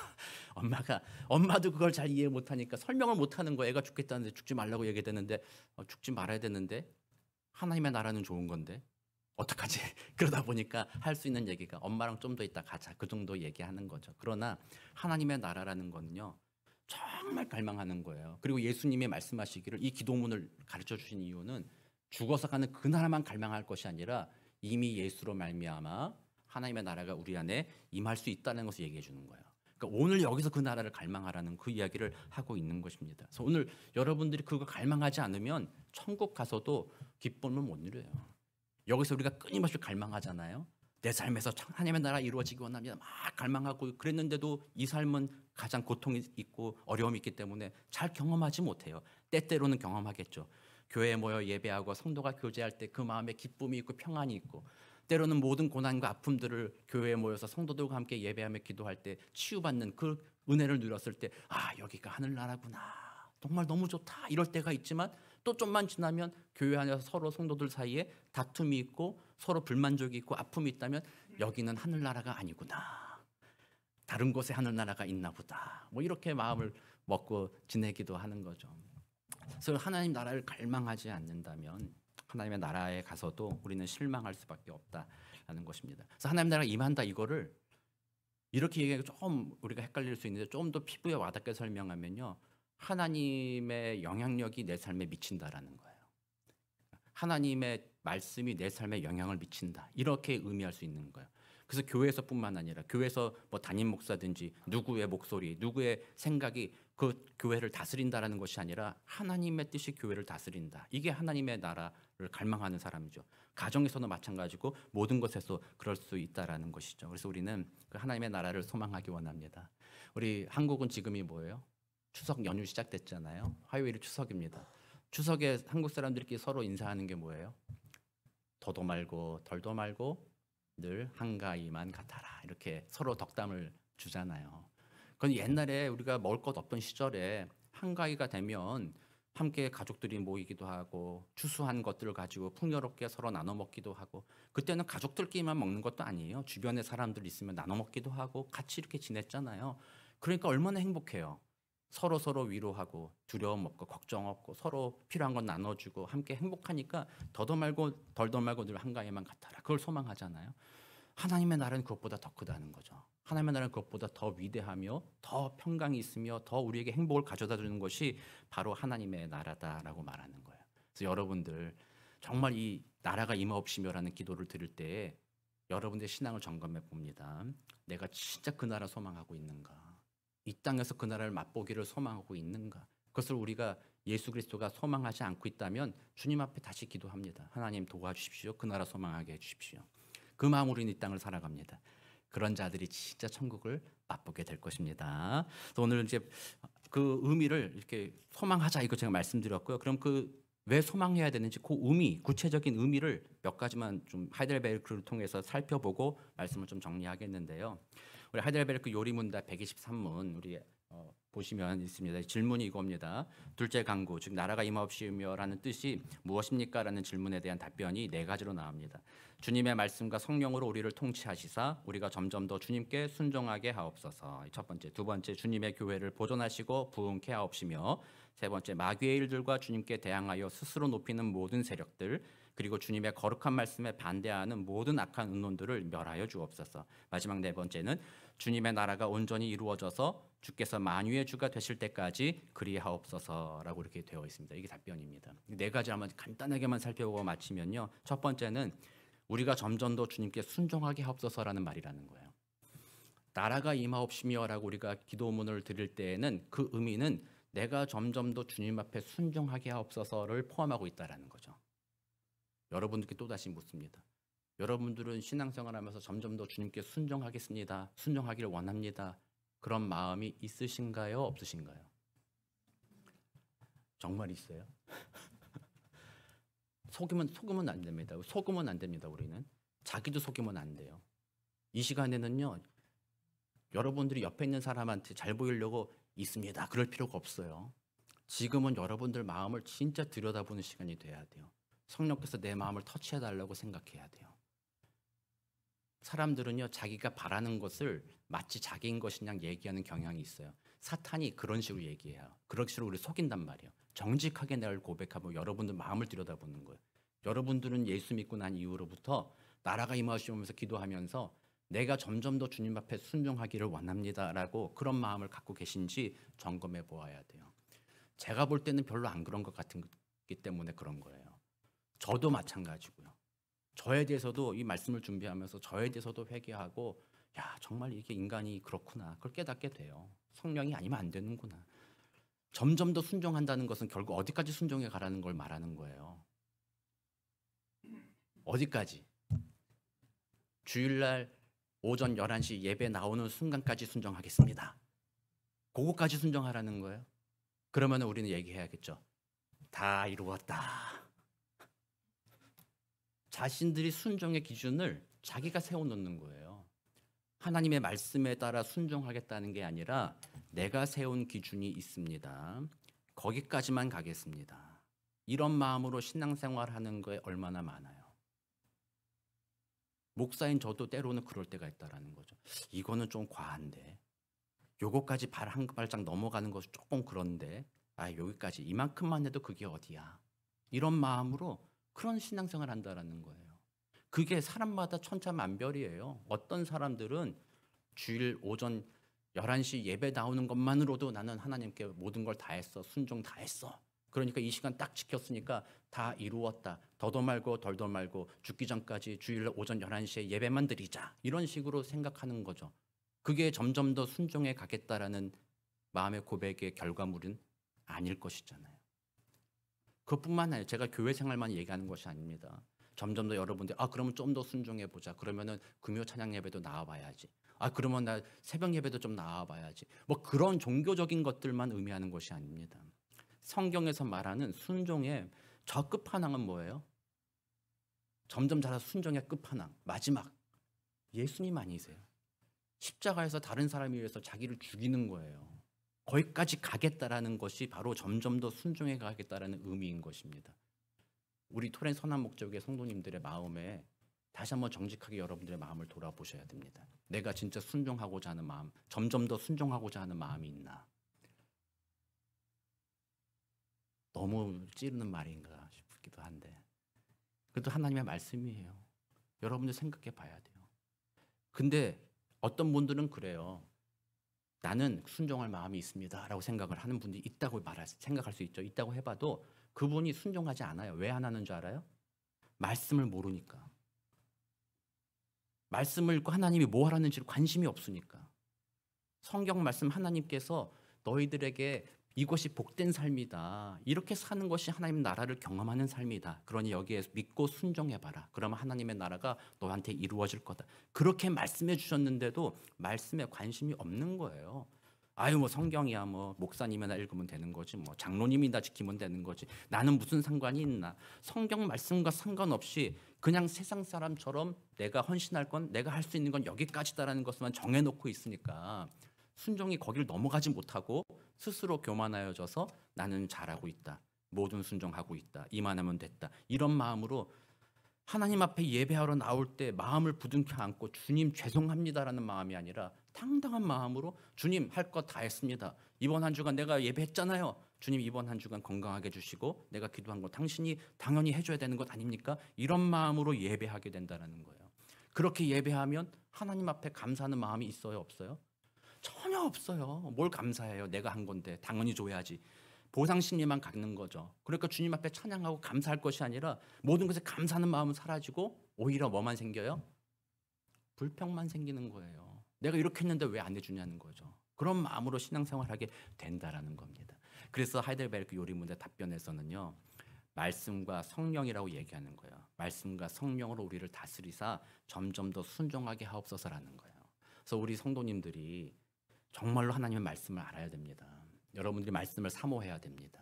엄마도 그걸 잘 이해 못 하니까 설명을 못 하는 거야. 애가 죽겠다는데 죽지 말라고 얘기되는데 죽지 말아야 되는데 하나님의 나라는 좋은 건데 어떡하지? 그러다 보니까 할 수 있는 얘기가 엄마랑 좀 더 있다 가자. 그 정도 얘기하는 거죠. 그러나 하나님의 나라라는 거는요. 정말 갈망하는 거예요. 그리고 예수님이 말씀하시기를 이 기도문을 가르쳐 주신 이유는 죽어서 가는 그 나라만 갈망할 것이 아니라 이미 예수로 말미암아 하나님의 나라가 우리 안에 임할 수 있다는 것을 얘기해 주는 거예요. 그러니까 오늘 여기서 그 나라를 갈망하라는 그 이야기를 하고 있는 것입니다. 그래서 오늘 여러분들이 그거 갈망하지 않으면 천국 가서도 기쁨을 못 누려요. 여기서 우리가 끊임없이 갈망하잖아요. 내 삶에서 하나님의 나라 이루어지기 원합니다. 막 갈망하고 그랬는데도 이 삶은 가장 고통이 있고 어려움이 있기 때문에 잘 경험하지 못해요. 때때로는 경험하겠죠. 교회에 모여 예배하고 성도가 교제할 때 그 마음에 기쁨이 있고 평안이 있고 때로는 모든 고난과 아픔들을 교회에 모여서 성도들과 함께 예배하며 기도할 때 치유받는 그 은혜를 누렸을 때 여기가 하늘나라구나. 정말 너무 좋다. 이럴 때가 있지만 또 좀만 지나면 교회 안에서 서로 성도들 사이에 다툼이 있고 서로 불만족이 있고 아픔이 있다면 여기는 하늘나라가 아니구나. 다른 곳에 하늘나라가 있나 보다. 뭐 이렇게 마음을 먹고 지내기도 하는 거죠. 그래서 하나님 나라를 갈망하지 않는다면 하나님의 나라에 가서도 우리는 실망할 수밖에 없다라는 것입니다. 그래서 하나님 나라가 임한다 이거를 이렇게 얘기하기 좀 우리가 헷갈릴 수 있는데 좀 더 피부에 와닿게 설명하면요. 하나님의 영향력이 내 삶에 미친다라는 거예요. 하나님의 말씀이 내 삶에 영향을 미친다. 이렇게 의미할 수 있는 거예요. 그래서 교회에서뿐만 아니라 교회에서 뭐 담임 목사든지 누구의 목소리, 누구의 생각이 그 교회를 다스린다라는 것이 아니라 하나님의 뜻이 교회를 다스린다. 이게 하나님의 나라를 갈망하는 사람이죠. 가정에서도 마찬가지고 모든 것에서 그럴 수 있다라는 것이죠. 그래서 우리는 그 하나님의 나라를 소망하기 원합니다. 우리 한국은 지금이 뭐예요? 추석 연휴 시작됐잖아요. 화요일이 추석입니다. 추석에 한국 사람들끼리 서로 인사하는 게 뭐예요? 더도 말고 덜도 말고 늘 한가위만 같아라. 이렇게 서로 덕담을 주잖아요. 그건 옛날에 우리가 먹을 것 없던 시절에 한가위가 되면 함께 가족들이 모이기도 하고 추수한 것들을 가지고 풍요롭게 서로 나눠 먹기도 하고 그때는 가족들끼리만 먹는 것도 아니에요. 주변에 사람들 있으면 나눠 먹기도 하고 같이 이렇게 지냈잖아요. 그러니까 얼마나 행복해요. 서로 위로하고 두려움 없고 걱정 없고 서로 필요한 건 나눠주고 함께 행복하니까 더도 말고 덜도 말고 늘 한가위만 같아라. 그걸 소망하잖아요. 하나님의 나라는 그것보다 더 크다는 거죠. 하나님의 나라는 그것보다 더 위대하며 더 평강이 있으며 더 우리에게 행복을 가져다 주는 것이 바로 하나님의 나라다라고 말하는 거예요. 그래서 여러분들 정말 이 나라가 임하옵시며라는 기도를 드릴 때 여러분들의 신앙을 점검해 봅니다. 내가 진짜 그 나라 소망하고 있는가? 이 땅에서 그 나라를 맛보기를 소망하고 있는가? 그것을 우리가 예수 그리스도가 소망하지 않고 있다면 주님 앞에 다시 기도합니다. 하나님 도와주십시오. 그 나라 소망하게 해주십시오. 그 마음으로 이 땅을 살아갑니다. 그런 자들이 진짜 천국을 맛보게 될 것입니다. 오늘 이제 그 의미를 이렇게 소망하자 이거 제가 말씀드렸고요. 그럼 그 왜 소망해야 되는지 그 의미, 구체적인 의미를 몇 가지만 좀 하이델베르크를 통해서 살펴보고 말씀을 좀 정리하겠는데요. 우리 하이델베르크 요리문답 123문 우리 보시면 있습니다. 질문이 이겁니다. 둘째 강구, 즉 나라가 임하옵시며라는 뜻이 무엇입니까? 라는 질문에 대한 답변이 네 가지로 나옵니다. 주님의 말씀과 성령으로 우리를 통치하시사 우리가 점점 더 주님께 순종하게 하옵소서. 첫 번째. 두 번째, 주님의 교회를 보존하시고 부흥케 하옵시며 세 번째, 마귀의 일들과 주님께 대항하여 스스로 높이는 모든 세력들 그리고 주님의 거룩한 말씀에 반대하는 모든 악한 운동들을 멸하여 주옵소서. 마지막 네 번째는 주님의 나라가 온전히 이루어져서 주께서 만유의 주가 되실 때까지 그리하옵소서라고 이렇게 되어 있습니다. 이게 답변입니다. 네 가지 한번 간단하게만 살펴보고 마치면요. 첫 번째는 우리가 점점 더 주님께 순종하게 하옵소서라는 말이라는 거예요. 나라가 임하옵시며라고 우리가 기도문을 드릴 때에는 그 의미는 내가 점점 더 주님 앞에 순종하게 하옵소서를 포함하고 있다라는 거죠. 여러분들께 또다시 묻습니다. 여러분들은 신앙생활하면서 점점 더 주님께 순종하겠습니다. 순종하기를 원합니다. 그런 마음이 있으신가요? 없으신가요? 정말 있어요? 속으면 안 됩니다. 속으면 안 됩니다. 우리는 자기도 속이면 안 돼요. 이 시간에는요. 여러분들이 옆에 있는 사람한테 잘 보이려고 있습니다. 그럴 필요가 없어요. 지금은 여러분들 마음을 진짜 들여다보는 시간이 돼야 돼요. 성령께서 내 마음을 터치해달라고 생각해야 돼요. 사람들은요, 자기가 바라는 것을 마치 자기인 것이냐 얘기하는 경향이 있어요. 사탄이 그런 식으로 얘기해요. 그런 식으로 우리 속인단 말이에요. 정직하게 나를 고백하고 여러분들 마음을 들여다보는 거예요. 여러분들은 예수 믿고 난 이후로부터 나라가 임하시오면서 기도하면서 내가 점점 더 주님 앞에 순종하기를 원합니다라고 그런 마음을 갖고 계신지 점검해 보아야 돼요. 제가 볼 때는 별로 안 그런 것 같기 때문에 그런 거예요. 저도 마찬가지고요. 저에 대해서도 이 말씀을 준비하면서 저에 대해서도 회개하고, 야, 정말 이게 인간이 그렇구나. 그걸 깨닫게 돼요. 성령이 아니면 안 되는구나. 점점 더 순종한다는 것은 결국 어디까지 순종해 가라는 걸 말하는 거예요. 어디까지? 주일날 오전 11시 예배 나오는 순간까지 순종하겠습니다. 그거까지 순종하라는 거예요. 그러면 우리는 얘기해야겠죠. 다 이루었다. 자신들이 순종의 기준을 자기가 세워놓는 거예요. 하나님의 말씀에 따라 순종하겠다는 게 아니라 내가 세운 기준이 있습니다. 거기까지만 가겠습니다. 이런 마음으로 신앙생활하는 거에 얼마나 많아요. 목사인 저도 때로는 그럴 때가 있다라는 거죠. 이거는 좀 과한데, 요거까지 발 한 발짝 넘어가는 것은 조금 그런데, 여기까지 이만큼만 해도 그게 어디야. 이런 마음으로 그런 신앙생활 한다라는 거예요. 그게 사람마다 천차만별이에요. 어떤 사람들은 주일 오전 11시 예배 나오는 것만으로도 나는 하나님께 모든 걸 다 했어. 순종 다 했어. 그러니까 이 시간 딱 지켰으니까 다 이루었다. 더도 말고 덜도 말고 죽기 전까지 주일 오전 11시에 예배만 드리자. 이런 식으로 생각하는 거죠. 그게 점점 더 순종해 가겠다라는 마음의 고백의 결과물은 아닐 것이잖아요. 그것뿐만 아니라 제가 교회 생활만 얘기하는 것이 아닙니다. 점점 더 여러분들 그러면 좀 더 순종해 보자. 그러면은 금요 찬양 예배도 나와봐야지. 그러면 나 새벽 예배도 좀 나와봐야지. 뭐 그런 종교적인 것들만 의미하는 것이 아닙니다. 성경에서 말하는 순종의 저 끝판왕은 뭐예요? 점점 자라서 순종의 끝판왕, 마지막 예수님 아니세요? 십자가에서 다른 사람을 위해서 자기를 죽이는 거예요. 거기까지 가겠다라는 것이 바로 점점 더 순종해 가겠다라는 의미인 것입니다. 우리 토렌 선한 목적의 성도님들의 마음에 다시 한번 정직하게 여러분들의 마음을 돌아보셔야 됩니다. 내가 진짜 순종하고자 하는 마음, 점점 더 순종하고자 하는 마음이 있나? 너무 찌르는 말인가 싶기도 한데, 그래도 하나님의 말씀이에요. 여러분들 생각해 봐야 돼요. 근데 어떤 분들은 그래요. 나는 순종할 마음이 있습니다 라고 생각을 하는 분들이 있다고 생각할 수 있죠. 있다고 해봐도 그분이 순종하지 않아요. 왜 안 하는 줄 알아요? 말씀을 모르니까. 말씀을 읽고 하나님이 뭐 하라는지 관심이 없으니까. 성경 말씀 하나님께서 너희들에게 이것이 복된 삶이다. 이렇게 사는 것이 하나님 나라를 경험하는 삶이다. 그러니 여기에 믿고 순종해봐라. 그러면 하나님의 나라가 너한테 이루어질 거다. 그렇게 말씀해 주셨는데도 말씀에 관심이 없는 거예요. 뭐 성경이야 뭐 목사님이나 읽으면 되는 거지, 뭐 장로님이나 지키면 되는 거지, 나는 무슨 상관이 있나. 성경 말씀과 상관없이 그냥 세상 사람처럼 내가 헌신할 건, 내가 할 수 있는 건 여기까지다라는 것만 정해놓고 있으니까 순종이 거기를 넘어가지 못하고 스스로 교만하여져서 나는 잘하고 있다, 모든 순종하고 있다, 이만하면 됐다, 이런 마음으로 하나님 앞에 예배하러 나올 때 마음을 부둥켜 안고 주님 죄송합니다라는 마음이 아니라 당당한 마음으로 주님 할 것 다 했습니다. 이번 한 주간 내가 예배했잖아요. 주님 이번 한 주간 건강하게 해주시고 내가 기도한 거 당신이 당연히 해줘야 되는 것 아닙니까? 이런 마음으로 예배하게 된다는 거예요. 그렇게 예배하면 하나님 앞에 감사하는 마음이 있어요, 없어요? 전혀 없어요. 뭘 감사해요? 내가 한 건데 당연히 줘야지. 보상심리만 갖는 거죠. 그러니까 주님 앞에 찬양하고 감사할 것이 아니라 모든 것에 감사하는 마음은 사라지고 오히려 뭐만 생겨요? 불평만 생기는 거예요. 내가 이렇게 했는데 왜 안 해주냐는 거죠. 그런 마음으로 신앙생활하게 된다라는 겁니다. 그래서 하이델베르크 요리문제 답변에서는요, 말씀과 성령이라고 얘기하는 거예요. 말씀과 성령으로 우리를 다스리사 점점 더 순종하게 하옵소서라는 거예요. 그래서 우리 성도님들이 정말로 하나님의 말씀을 알아야 됩니다. 여러분들이 말씀을 사모해야 됩니다.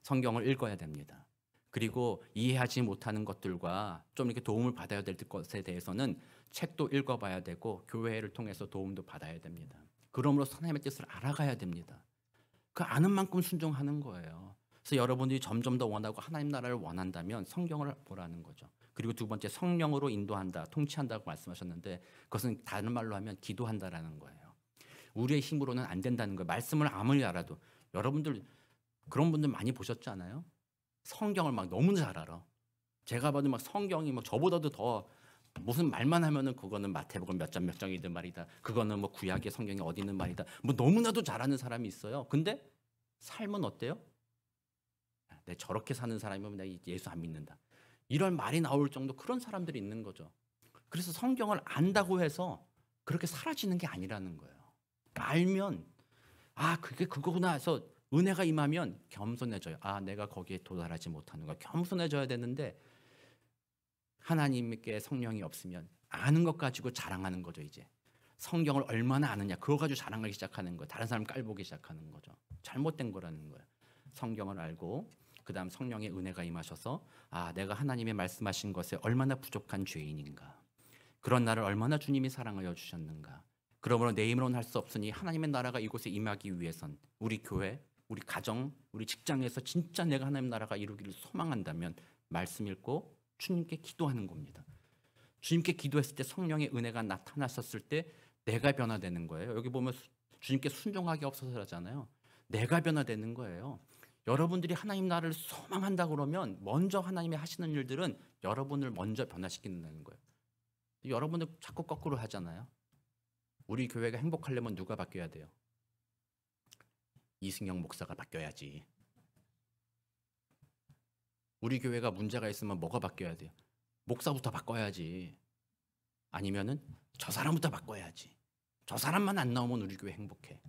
성경을 읽어야 됩니다. 그리고 이해하지 못하는 것들과 좀 이렇게 도움을 받아야 될 것에 대해서는 책도 읽어봐야 되고 교회를 통해서 도움도 받아야 됩니다. 그러므로 하나님의 뜻을 알아가야 됩니다. 그 아는 만큼 순종하는 거예요. 그래서 여러분들이 점점 더 원하고 하나님 나라를 원한다면 성경을 보라는 거죠. 그리고 두 번째, 성령으로 인도한다, 통치한다고 말씀하셨는데 그것은 다른 말로 하면 기도한다라는 거예요. 우리의 힘으로는 안 된다는 거예요. 말씀을 아무리 알아도. 여러분들 그런 분들 많이 보셨잖아요. 성경을 막 너무 잘 알아. 제가 봐도 막 성경이 막 저보다도 더 무슨 말만 하면은 그거는 마태복음 몇 장 몇 장이든 말이다. 그거는 뭐 구약의 성경에 어디 있는 말이다. 뭐 너무나도 잘하는 사람이 있어요. 근데 삶은 어때요? 내 저렇게 사는 사람이면 내가 예수 안 믿는다. 이런 말이 나올 정도 그런 사람들이 있는 거죠. 그래서 성경을 안다고 해서 그렇게 사라지는 게 아니라는 거예요. 알면 아 그게 그거구나 해서 은혜가 임하면 겸손해져요. 아 내가 거기에 도달하지 못하는 거야. 겸손해져야 되는데 하나님께 성령이 없으면 아는 것 가지고 자랑하는 거죠. 이제 성경을 얼마나 아느냐 그거 가지고 자랑하기 시작하는 거예요. 다른 사람 깔보기 시작하는 거죠. 잘못된 거라는 거예요. 성경을 알고 그 다음 성령의 은혜가 임하셔서 아 내가 하나님의 말씀하신 것에 얼마나 부족한 죄인인가. 그런 나를 얼마나 주님이 사랑하여 주셨는가. 그러므로 내 힘으로는 할 수 없으니 하나님의 나라가 이곳에 임하기 위해선 우리 교회, 우리 가정, 우리 직장에서 진짜 내가 하나님 나라가 이루기를 소망한다면 말씀 읽고 주님께 기도하는 겁니다. 주님께 기도했을 때 성령의 은혜가 나타났었을 때 내가 변화되는 거예요. 여기 보면 주님께 순종하기 없어서라잖아요. 내가 변화되는 거예요. 여러분들이 하나님 나라를 소망한다 그러면 먼저 하나님이 하시는 일들은 여러분을 먼저 변화시키는 거예요. 여러분들 자꾸 거꾸로 하잖아요. 우리 교회가 행복하려면 누가 바뀌어야 돼요? 이승영 목사가 바뀌어야지. 우리 교회가 문제가 있으면 뭐가 바뀌어야 돼요? 목사부터 바꿔야지. 아니면은 저 사람부터 바꿔야지. 저 사람만 안 나오면 우리 교회 행복해.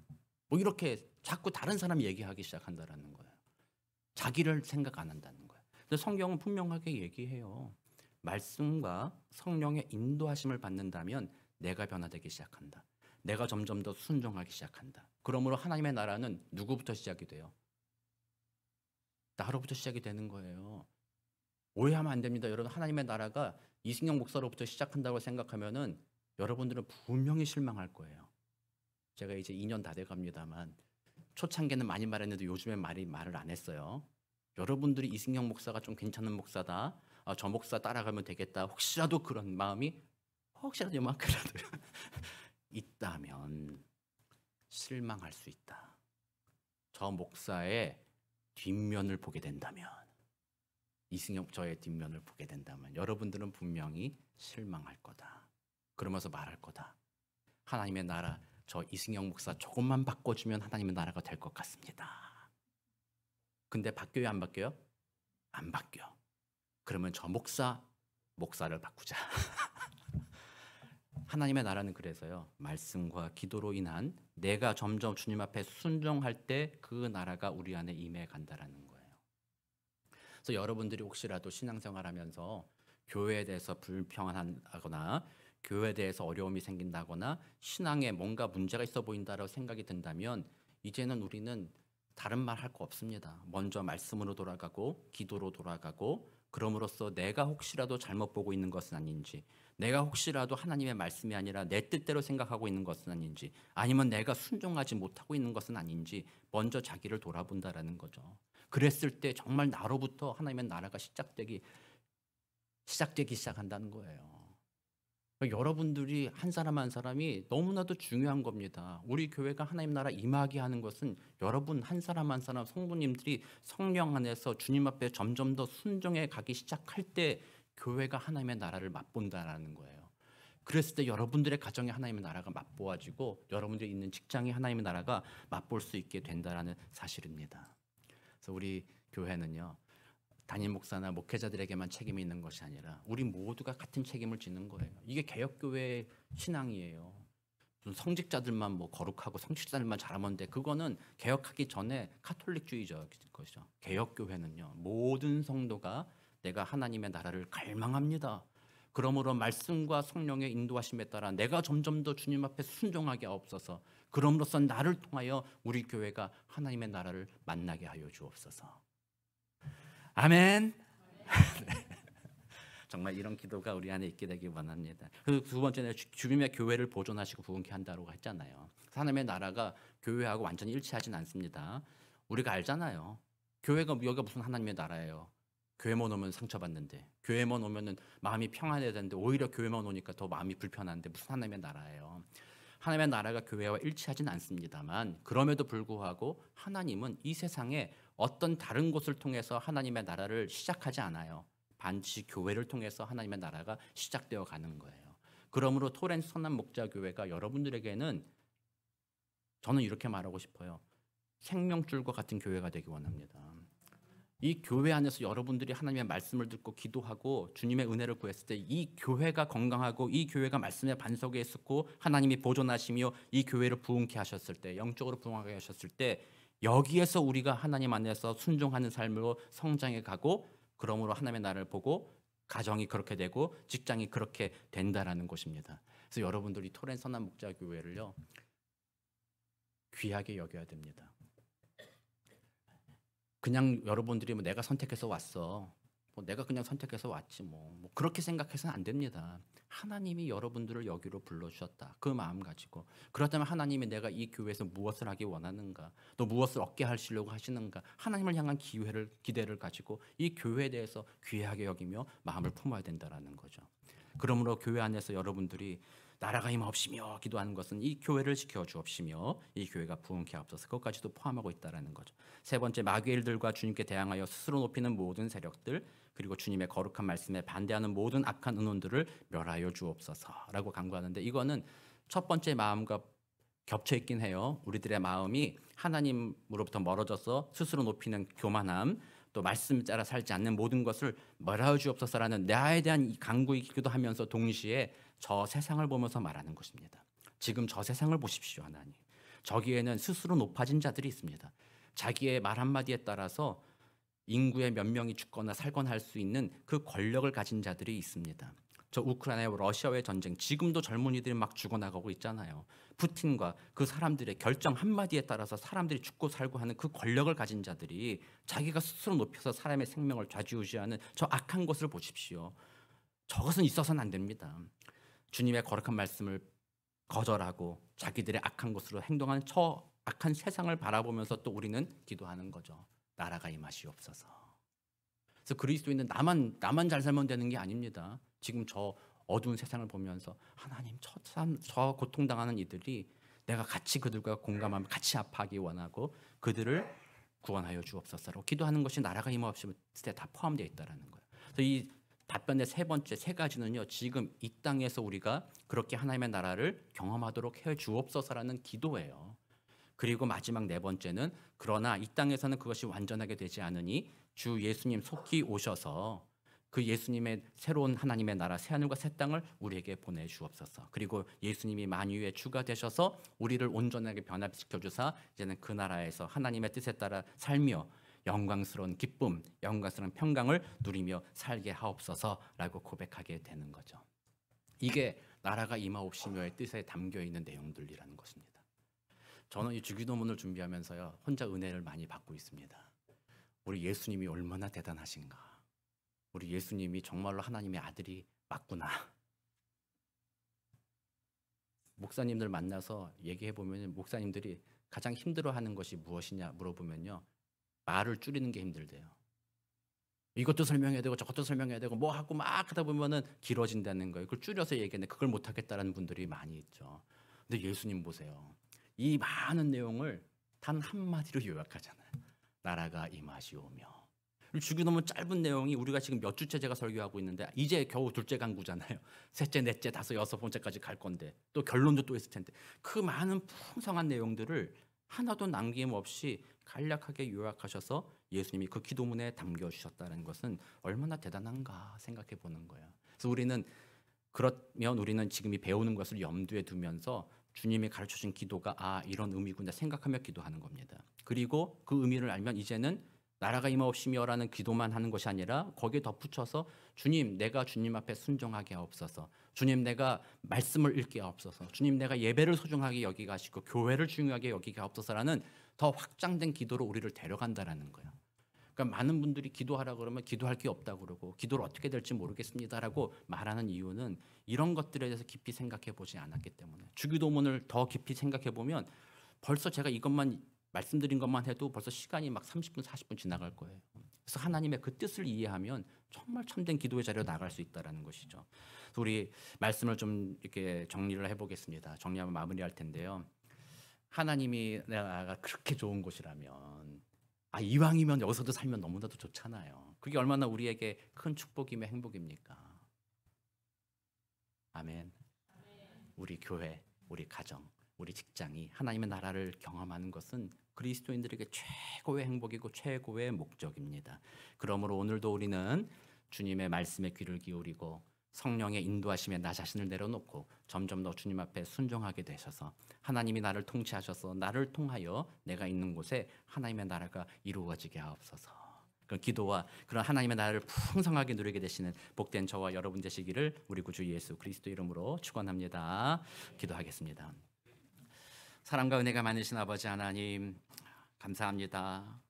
뭐 이렇게 자꾸 다른 사람 얘기하기 시작한다라는 거예요. 자기를 생각 안 한다는 거예요. 근데 성경은 분명하게 얘기해요. 말씀과 성령의 인도하심을 받는다면 내가 변화되기 시작한다. 내가 점점 더 순종하기 시작한다. 그러므로 하나님의 나라는 누구부터 시작이 돼요? 나로부터 시작이 되는 거예요. 오해하면 안 됩니다. 여러분 하나님의 나라가 이승영 목사로부터 시작한다고 생각하면은 여러분들은 분명히 실망할 거예요. 제가 이제 2년 다 돼갑니다만 초창기에는 많이 말했는데 요즘엔 말을 안 했어요. 여러분들이 이승영 목사가 좀 괜찮은 목사다. 아, 저 목사 따라가면 되겠다. 혹시라도 그런 마음이 혹시라도 이만큼이라도 있다면 실망할 수 있다. 저 목사의 뒷면을 보게 된다면 이승영 저의 뒷면을 보게 된다면 여러분들은 분명히 실망할 거다. 그러면서 말할 거다. 하나님의 나라 저 이승영 목사 조금만 바꿔주면 하나님의 나라가 될 것 같습니다. 근데 바뀌어요 안 바뀌어요? 안 바뀌어. 그러면 저 목사를 바꾸자. 하나님의 나라는 그래서요. 말씀과 기도로 인한 내가 점점 주님 앞에 순종할 때 그 나라가 우리 안에 임해 간다라는 거예요. 그래서 여러분들이 혹시라도 신앙생활하면서 교회에 대해서 불평하거나 교회에 대해서 어려움이 생긴다거나 신앙에 뭔가 문제가 있어 보인다라고 생각이 든다면 이제는 우리는 다른 말 할 거 없습니다. 먼저 말씀으로 돌아가고 기도로 돌아가고 그럼으로써 내가 혹시라도 잘못 보고 있는 것은 아닌지 내가 혹시라도 하나님의 말씀이 아니라 내 뜻대로 생각하고 있는 것은 아닌지 아니면 내가 순종하지 못하고 있는 것은 아닌지 먼저 자기를 돌아본다라는 거죠. 그랬을 때 정말 나로부터 하나님의 나라가 시작되기 시작한다는 거예요. 여러분들이 한 사람 한 사람이 너무나도 중요한 겁니다. 우리 교회가 하나님 나라 임하게 하는 것은 여러분 한 사람 한 사람 성도님들이 성령 안에서 주님 앞에 점점 더 순종해 가기 시작할 때 교회가 하나님의 나라를 맛본다라는 거예요. 그랬을 때 여러분들의 가정에 하나님의 나라가 맛보아지고 여러분들이 있는 직장에 하나님의 나라가 맛볼 수 있게 된다라는 사실입니다. 그래서 우리 교회는요. 담임 목사나 목회자들에게만 책임이 있는 것이 아니라 우리 모두가 같은 책임을 지는 거예요. 이게 개혁교회의 신앙이에요. 성직자들만 뭐 거룩하고 성직자들만 잘하면 돼. 그거는 개혁하기 전에 카톨릭주의적 것이죠. 개혁교회는요. 모든 성도가 내가 하나님의 나라를 갈망합니다. 그러므로 말씀과 성령의 인도하심에 따라 내가 점점 더 주님 앞에 순종하게 하옵소서. 그럼으로써 나를 통하여 우리 교회가 하나님의 나라를 만나게 하여 주옵소서. 아멘. 정말 이런 기도가 우리 안에 있게 되길 원합니다. 그리고 두 번째는 주님의 교회를 보존하시고 부흥케 한다고 했잖아요. 하나님의 나라가 교회하고 완전히 일치하진 않습니다. 우리가 알잖아요. 교회가 여기가 무슨 하나님의 나라예요. 교회만 오면 상처받는데, 교회만 오면은 마음이 평안해야 되는데 오히려 교회만 오니까 더 마음이 불편한데 무슨 하나님의 나라예요. 하나님의 나라가 교회와 일치하진 않습니다만, 그럼에도 불구하고 하나님은 이 세상에 어떤 다른 곳을 통해서 하나님의 나라를 시작하지 않아요. 반드시 교회를 통해서 하나님의 나라가 시작되어 가는 거예요. 그러므로 토렌스 선한 목자교회가 여러분들에게는, 저는 이렇게 말하고 싶어요. 생명줄과 같은 교회가 되기 원합니다. 이 교회 안에서 여러분들이 하나님의 말씀을 듣고 기도하고 주님의 은혜를 구했을 때 이 교회가 건강하고 이 교회가 말씀의 반석에 있었고 하나님이 보존하시며 이 교회를 부흥케 하셨을 때, 영적으로 부흥하게 하셨을 때, 여기에서 우리가 하나님 안에서 순종하는 삶으로 성장해 가고, 그러므로 하나님의 나라를 보고 가정이 그렇게 되고 직장이 그렇게 된다라는 것입니다. 그래서 여러분들이 토렌 선한 목자교회를요, 귀하게 여겨야 됩니다. 그냥 여러분들이 뭐 내가 선택해서 왔어, 뭐 내가 그냥 선택해서 왔지 뭐 그렇게 생각해서는 안 됩니다. 하나님이 여러분들을 여기로 불러주셨다, 그 마음 가지고. 그렇다면 하나님이 내가 이 교회에서 무엇을 하기 원하는가, 또 무엇을 얻게 하시려고 하시는가, 하나님을 향한 기대를 가지고 이 교회에 대해서 귀하게 여기며 마음을 품어야 된다라는 거죠. 그러므로 교회 안에서 여러분들이 나라가 임하옵시며 기도하는 것은 이 교회를 지켜주옵시며 이 교회가 부흥케 하옵소서, 그것까지도 포함하고 있다라는 거죠. 세 번째, 마귀의 일들과 주님께 대항하여 스스로 높이는 모든 세력들, 그리고 주님의 거룩한 말씀에 반대하는 모든 악한 의논들을 멸하여 주옵소서라고 간구하는데, 이거는 첫 번째 마음과 겹쳐 있긴 해요. 우리들의 마음이 하나님으로부터 멀어져서 스스로 높이는 교만함, 또 말씀 따라 살지 않는 모든 것을 멸하여 주옵소서라는 나에 대한 이 간구이기도 하면서 동시에 저 세상을 보면서 말하는 것입니다. 지금 저 세상을 보십시오, 하나님. 저기에는 스스로 높아진 자들이 있습니다. 자기의 말 한마디에 따라서 인구의 몇 명이 죽거나 살거나 할 수 있는 그 권력을 가진 자들이 있습니다. 저 우크라이나와 러시아의 전쟁, 지금도 젊은이들이 막 죽어나가고 있잖아요. 푸틴과 그 사람들의 결정 한마디에 따라서 사람들이 죽고 살고 하는 그 권력을 가진 자들이 자기가 스스로 높여서 사람의 생명을 좌지우지하는 저 악한 것을 보십시오. 저것은 있어서는 안 됩니다. 주님의 거룩한 말씀을 거절하고 자기들의 악한 것으로 행동하는 저 악한 세상을 바라보면서 또 우리는 기도하는 거죠. 나라가 임하시옵소서. 그래서 그리스도인은 나만 잘 살면 되는 게 아닙니다. 지금 저 어두운 세상을 보면서 하나님, 저 고통당하는 이들이 내가 같이 그들과 공감하며 같이 아파하기 원하고 그들을 구원하여 주옵소서라고 기도하는 것이 나라가 임하옵시면 다 포함되어 있다는 거예요. 그래서 이 답변의 세 번째, 세 가지는요, 지금 이 땅에서 우리가 그렇게 하나님의 나라를 경험하도록 해 주옵소서라는 기도예요. 그리고 마지막 네 번째는, 그러나 이 땅에서는 그것이 완전하게 되지 않으니 주 예수님 속히 오셔서 그 예수님의 새로운 하나님의 나라, 새하늘과 새 땅을 우리에게 보내주옵소서. 그리고 예수님이 만유의 주가 되셔서 우리를 온전하게 변화시켜 주사 이제는 그 나라에서 하나님의 뜻에 따라 살며 영광스러운 기쁨, 영광스러운 평강을 누리며 살게 하옵소서라고 고백하게 되는 거죠. 이게 나라가 임하옵시며의 뜻에 담겨 있는 내용들이라는 것입니다. 저는 이 주기도문을 준비하면서요, 혼자 은혜를 많이 받고 있습니다. 우리 예수님이 얼마나 대단하신가. 우리 예수님이 정말로 하나님의 아들이 맞구나. 목사님들 만나서 얘기해 보면 목사님들이 가장 힘들어하는 것이 무엇이냐 물어보면요, 말을 줄이는 게 힘들대요. 이것도 설명해야 되고 저것도 설명해야 되고 뭐 하고 막 하다 보면은 길어진다는 거예요. 그걸 줄여서 얘기했는데 그걸 못 하겠다라는 분들이 많이 있죠. 근데 예수님 보세요. 이 많은 내용을 단 한마디로 요약하잖아요. 나라가 임하시오며. 주기도문 짧은 내용이 우리가 지금 몇 주째 제가 설교하고 있는데 이제 겨우 둘째 강구잖아요. 셋째, 넷째, 다섯, 여섯 번째까지 갈 건데 또 결론도 또 있을 텐데 그 많은 풍성한 내용들을 하나도 남김없이 간략하게 요약하셔서 예수님이 그 기도문에 담겨주셨다는 것은 얼마나 대단한가 생각해 보는 거예요. 그래서 그러면 우리는 지금 이 배우는 것을 염두에 두면서 주님이 가르쳐주신 기도가 이런 의미구나 생각하며 기도하는 겁니다. 그리고 그 의미를 알면 이제는 나라가 임하옵시며라는 기도만 하는 것이 아니라 거기에 덧붙여서 주님, 내가 주님 앞에 순종하게 하옵소서. 주님, 내가 말씀을 읽게 하옵소서. 주님, 내가 예배를 소중하게 여기게 하시고 교회를 중요하게 여기게 하옵소서라는 더 확장된 기도로 우리를 데려간다라는 거예요. 그러니까 많은 분들이 기도하라 그러면 기도할 게 없다고 그러고 기도를 어떻게 될지 모르겠습니다라고 말하는 이유는 이런 것들에 대해서 깊이 생각해 보지 않았기 때문에 주기도문을 더 깊이 생각해 보면 벌써 제가 이것만 말씀드린 것만 해도 벌써 시간이 막 30분, 40분 지나갈 거예요. 그래서 하나님의 그 뜻을 이해하면 정말 참된 기도의 자리로 나갈 수 있다라는 것이죠. 그래서 우리 말씀을 좀 이렇게 정리를 해보겠습니다. 정리하면 마무리할 텐데요. 하나님이 내가 그렇게 좋은 곳이라면 이왕이면 여기서도 살면 너무나도 좋잖아요. 그게 얼마나 우리에게 큰 축복이며 행복입니까? 아멘. 우리 교회, 우리 가정, 우리 직장이 하나님의 나라를 경험하는 것은 그리스도인들에게 최고의 행복이고 최고의 목적입니다. 그러므로 오늘도 우리는 주님의 말씀에 귀를 기울이고 성령의 인도하심에 나 자신을 내려놓고 점점 더 주님 앞에 순종하게 되셔서 하나님이 나를 통치하셔서 나를 통하여 내가 있는 곳에 하나님의 나라가 이루어지게 하옵소서. 그 기도와 그런 하나님의 나라를 풍성하게 누리게 되시는 복된 저와 여러분 되시기를 우리 구주 예수 그리스도 이름으로 축원합니다. 기도하겠습니다. 사랑과 은혜가 많으신 아버지 하나님 감사합니다.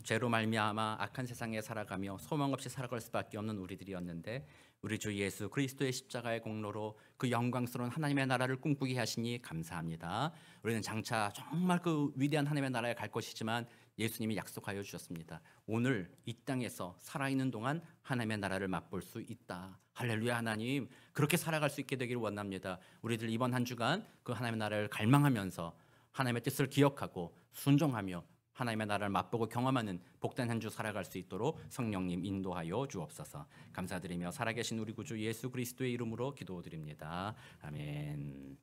죄로 말미암아 악한 세상에 살아가며 소망 없이 살아갈 수밖에 없는 우리들이었는데 우리 주 예수 그리스도의 십자가의 공로로 그 영광스러운 하나님의 나라를 꿈꾸게 하시니 감사합니다. 우리는 장차 정말 그 위대한 하나님의 나라에 갈 것이지만 예수님이 약속하여 주셨습니다. 오늘 이 땅에서 살아있는 동안 하나님의 나라를 맛볼 수 있다. 할렐루야. 하나님 그렇게 살아갈 수 있게 되기를 원합니다. 우리들 이번 한 주간 그 하나님의 나라를 갈망하면서 하나님의 뜻을 기억하고 순종하며 하나님의 나라를 맛보고 경험하는 복된 한 주 살아갈 수 있도록 성령님 인도하여 주옵소서. 감사드리며 살아계신 우리 구주 예수 그리스도의 이름으로 기도드립니다. 아멘.